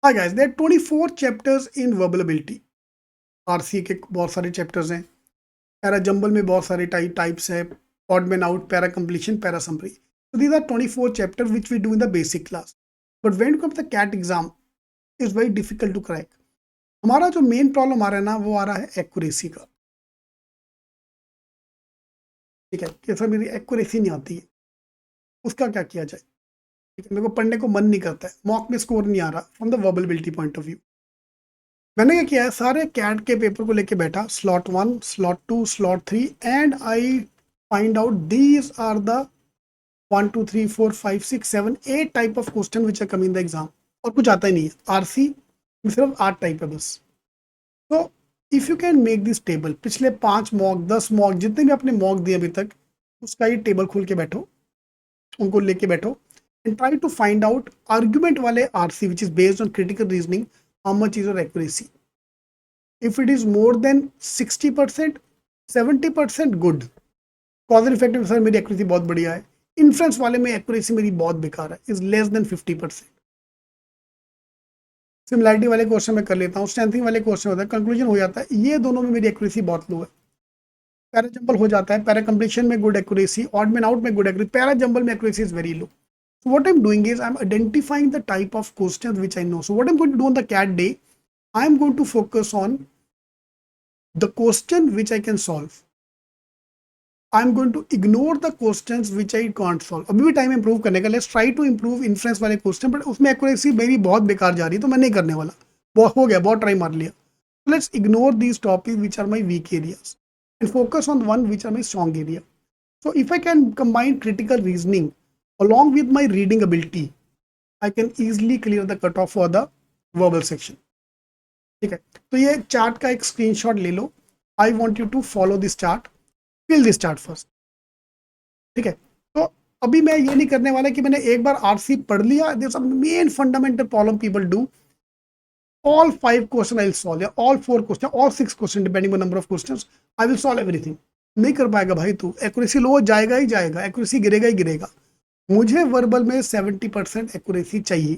Hi guys, there 24 chapters in verbal ability. RC के बहुत सारे चैप्टर्स हैं। पैरा जंबल में बहुत सारे टाइप्स है। Odd man out, para completion, para summary. So these are 24 chapters which we do in the basic class. But when it comes to the CAT exam, it's very difficult to crack. हमारा जो main problem आ रहा है ना, वो आ रहा है accuracy का। ठीक है कि सर मेरी एक्यूरेसी नहीं आती है, उसका क्या किया जाए। ठीक है, मेरे को पढ़ने को मन नहीं करता है, मॉक में स्कोर नहीं आ रहा from the verbal ability point of view. मैंने क्या किया है, सारे कैट के पेपर को लेके बैठा, slot 1, slot 2, slot 3, and I find out these are the 1 2 3 4 5 6 7 8 type of question which are coming in the exam. और कुछ आता ही नहीं है, आरसी में सिर्फ 8 टाइप है बस। तो if you can make this table, पिछले 5 मॉक 10 मॉक जितने भी आपने मॉक दिए अभी तक, उसका ये टेबल खोल के बैठो, उनको लेके बैठो and try to find out argument वाले RC which is based on critical reasoning, how much is your accuracy. If it is more than 60%, 70% good. Causal effect में सर मेरी एक्यूरेसी बहुत बढ़िया है, इन्फ्लुएंस वाले में एक्यूरेसी मेरी बहुत बेकार है, इज लेस देन 50%। सिमिलैरिटी वाले क्वेश्चन में कर लेता हूँ, स्ट्रेंथिंग वाले क्वेश्चन होता है, कंक्लूजन हो जाता है, ये दोनों में मेरी एक्यूरेसी बहुत लो है। पैरा जंबल हो जाता है, पैरा कंप्लीशन में good accuracy, odd man out में गुड एक्यूरेसी, पैरा जंबल में accuracy is very low. So what I'm doing is I'm identifying the type of questions which I know. So what I'm going to do on the CAT day, I'm going to focus on the question which I can solve. I'm going to ignore the questions which I can't solve. अभी भी time improve करने का, let's try to improve influence वाले question, but उसमें accuracy मेरी बहुत बेकार जा रही है, तो मैं नहीं करने वाला। बहुत हो गया, बहुत ट्राई मार लिया। Let's ignore these topic which are my weak areas and focus on one which are my strong area. So if I can combine critical reasoning along with my reading ability, I can easily clear the cutoff for the verbal section. ठीक है, तो ये chart का एक screenshot ले लो. I want you to follow this chart, fill this chart first. ठीक है, तो अभी मैं ये नहीं करने वाला कि मैंने एक बार आरसी पढ़ लिया. There are main fundamental problem people do. All 5 question I will solve, या all 4 question, all 6 question depending on number of questions, I will solve everything. नहीं कर पाएगा भाई तू, एक्यूरेसी लो जाएगा ही जाएगा, एक्यूरेसी गिरेगा ही गिरेगा. मुझे वर्बल में 70% एक्यूरेसी चाहिए.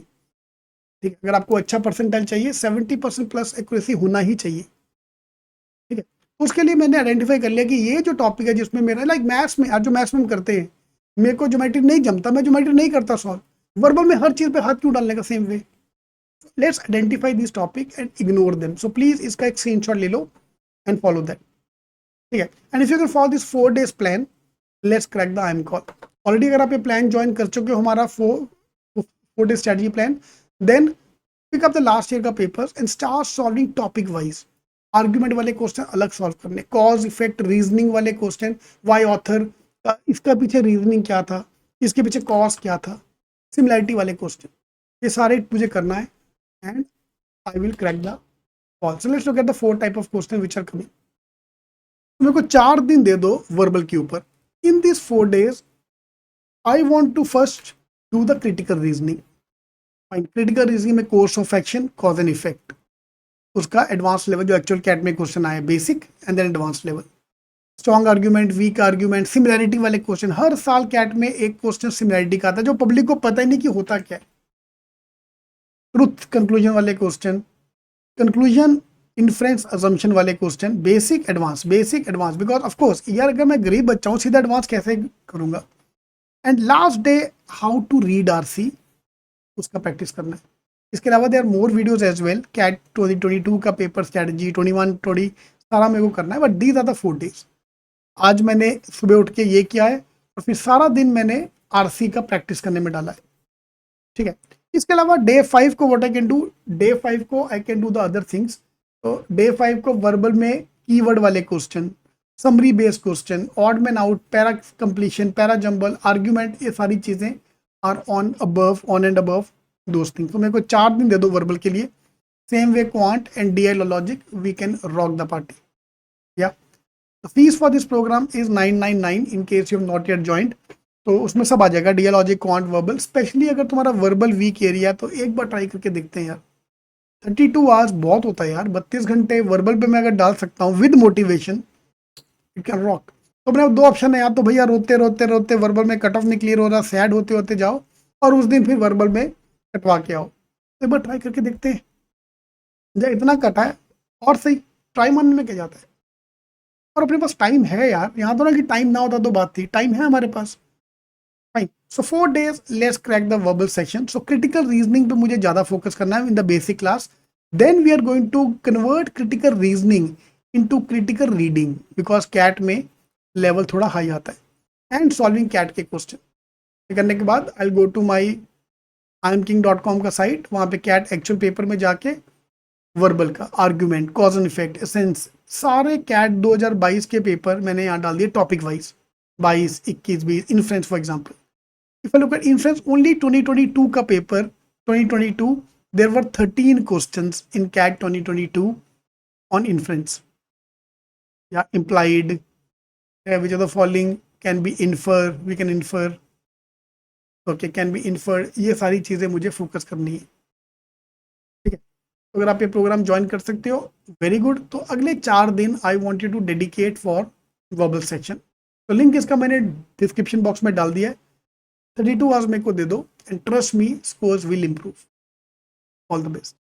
ठीक है, अगर आपको अच्छा परसेंटाइल चाहिए 70% प्लस एक्यूरेसी होना ही चाहिए. ठीक है, तो उसके लिए मैंने आइडेंटिफाई कर लिया कि ये जो टॉपिक है जिसमें मेरा लाइक मैथ्स में, जो मैथ्स में हम करते हैं, मेरे को ज्योमेट्री नहीं जमता, मैं ज्योमेट्री नहीं करता सॉल्व. वर्बल में हर चीज पे हाथ क्यों डालने का same way. Let's identify this topic and ignore them. So please इसका एक स्क्रीनशॉट ले लो एंड फॉलो दैट. ठीक है, and if you can follow this 4 days plan, let's crack the IIM call. Already अगर आप ये प्लान ज्वाइन कर चुके हो, हमारा 4 day strategy plan, then pick up the last year का papers and start solving topic wise. Argument वाले question अलग सॉल्व करने, कॉज इफेक्ट रीजनिंग वाले क्वेश्चन, वाई ऑथर, इसका पीछे रीजनिंग क्या था, इसके पीछे कॉज क्या था, सिमिलैरिटी वाले क्वेश्चन, ये सारे मुझे करना है and I will crack the call. So let's look at the 4 type of question which are coming. मेरे को 4 दिन दे दो वर्बल के ऊपर. In this 4 days I want to first do the critical reasoning. Critical reasoning में course of action, cause and effect, उसका advance level जो एक्चुअल कैट में क्वेश्चन आए, basic and then advance level. Strong argument, weak argument, similarity वाले question. हर साल cat में एक question similarity का आता है जो पब्लिक को पता ही नहीं कि होता क्या है. ट्रुथ कंक्लूजन वाले क्वेश्चन, कंक्लूजन इन्फ्रेंस अजम्पशन वाले question, basic advance, basic advance. Because of course यार अगर मैं गरीब बच्चा हूँ, सीधा एडवांस कैसे करूंगा. And last day how to read RC, उसका प्रैक्टिस करना है. इसके अलावा there are more videos as well. CAT 2022 का पेपर स्ट्रेटजी 21 20 सारा मेरे को करना है, but these are the 4 days. आज मैंने सुबह उठ के ये किया है और फिर सारा दिन मैंने आरसी का प्रैक्टिस करने में डाला है. ठीक है, इसके अलावा डे 5 को what I can do, day 5 को I can do the other things. तो डे 5 को वर्बल में कीवर्ड वाले question, summary based question, odd man out, para completion, para jumble, argument, ये सारी चीजें are on above, on and above those things. तो मेरे को 4 दिन दे दो वर्बल के लिए. Same way quant and DI logic, we can rock the party. Yeah the fees for this program is 999 in case you have not yet joined. तो उसमें सब आ जाएगा, DI logic, quant, verbal. Specially अगर तुम्हारा verbal week area है तो एक बार ट्राई करके देखते हैं यार. 32 आवर्स बहुत होता है यार. 32 घंटे वर्बल पे मैं अगर डाल सकता हूँ with motivation, it can rock. तो अपने 2 ऑप्शन है, या तो भैया रोते रोते रोते वर्बल में कट ऑफ नहीं क्लियर हो रहा, सैड होते होते जाओ और उस दिन फिर वर्बल में कटवा के आओ. एक बार ट्राई करके देखते हैं। जब इतना कटा है और सही, ट्राई मारने में क्या जाता है। और अपने पास टाइम है यार, यहाँ तो ना कि टाइम ना होता तो बात थी, टाइम है हमारे पास। Fine, so 4 days let's crack the verbal section. So critical reasoning पे मुझे ज़्यादा फोकस करना है in the basic class. Then we are going to convert critical reasoning into critical reading, because CAT में लेवल थोड़ा हाई आता है, and solving CAT के क्वेश्चन। ये करने के बाद आई गो टू माई imking.com का साइट, वहाँ पे कैट एक्चुअल पेपर में जाके वर्बल का argument, cause and effect, essence, सारे कैट 2022 के पेपर मैंने यहाँ डाल दिए topic wise, 22, 21, 20, influence for example. If I look at influence only 2022 का paper, 2022 there were 13 questions in CAT 2022 on influence या implied, which of the following can be infer, we can infer, okay, can be inferred, ये सारी चीज़ें मुझे focus करनी है। ठीक है, तो अगर आप ये प्रोग्राम ज्वाइन कर सकते हो, वेरी गुड। तो अगले 4 दिन I want you to dedicate for verbal section. तो लिंक इसका मैंने डिस्क्रिप्शन बॉक्स में डाल दिया है। 32 आवर्स मेरे को दे दो, and trust me, scores will improve. All the best.